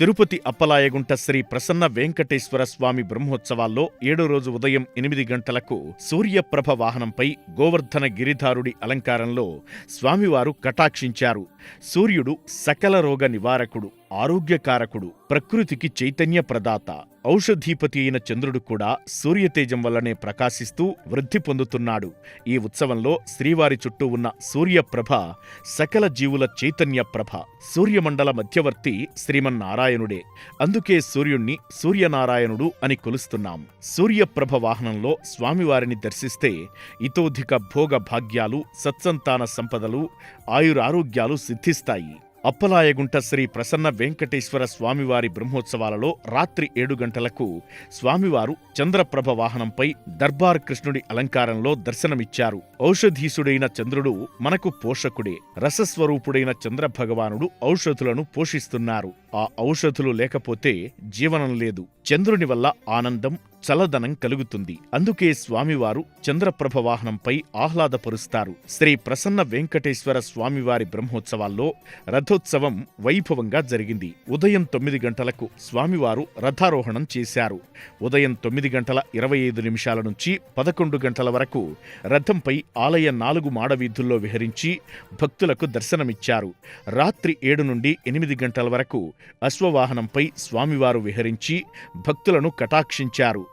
తిరుపతి అప్పలాయగుంట శ్రీ ప్రసన్న వెంకటేశ్వర స్వామి బ్రహ్మోత్సవాల్లో 7వ రోజు ఉదయం 8 గంటలకు సూర్యప్రభ వాహనంపై గోవర్ధన గిరిధారుడి అలంకారంలో స్వామివారు కటాక్షించారు. సూర్యుడు సకల రోగ నివారకుడు, ఆరోగ్యకారకుడు, ప్రకృతికి చైతన్య ప్రదాత, ఔషధీపతి అయిన చంద్రుడు కూడా సూర్యతేజం వల్లనే ప్రకాశిస్తూ వృద్ధి పొందుతున్నాడు. ఈ ఉత్సవంలో శ్రీవారి చుట్టూ ఉన్న సూర్యప్రభ సకల జీవుల చైతన్య ప్రభ. సూర్యమండల మధ్యవర్తి శ్రీమన్నారాయణుడే. అందుకే సూర్యుణ్ణి సూర్యనారాయణుడు అని కొలుస్తున్నాం. సూర్యప్రభ వాహనంలో స్వామివారిని దర్శిస్తే ఇతోధిక భోగ భాగ్యాలు, సత్సంతాన సంపదలు, ఆయురారోగ్యాలు సిద్ధిస్తాయి. అప్పలాయగుంట శ్రీ ప్రసన్న వెంకటేశ్వర స్వామివారి బ్రహ్మోత్సవాలలో రాత్రి 7 గంటలకు స్వామివారు చంద్రప్రభ వాహనంపై దర్బార్ కృష్ణుడి అలంకారంలో దర్శనమిచ్చారు. ఔషధీసుడైన చంద్రుడు మనకు పోషకుడే. రసస్వరూపుడైన చంద్రభగవానుడు ఔషధులను పోషిస్తున్నారు. ఆ ఔషధులు లేకపోతే జీవనం లేదు. చంద్రుని వల్ల ఆనందం, చల్లదనం కలుగుతుంది. అందుకే స్వామివారు చంద్రప్రభ వాహనంపై ఆహ్లాదపరుస్తారు. శ్రీ ప్రసన్న వెంకటేశ్వర స్వామివారి బ్రహ్మోత్సవాల్లో రథోత్సవం వైభవంగా జరిగింది. ఉదయం 9 గంటలకు స్వామివారు రథారోహణం చేశారు. ఉదయం 9:25 నుంచి 11 గంటల వరకు రథంపై ఆలయ 4 మాడవీధుల్లో విహరించి భక్తులకు దర్శనమిచ్చారు. రాత్రి 7 నుండి 8 గంటల వరకు అశ్వవాహనంపై స్వామివారు విహరించి భక్తులను కటాక్షించారు.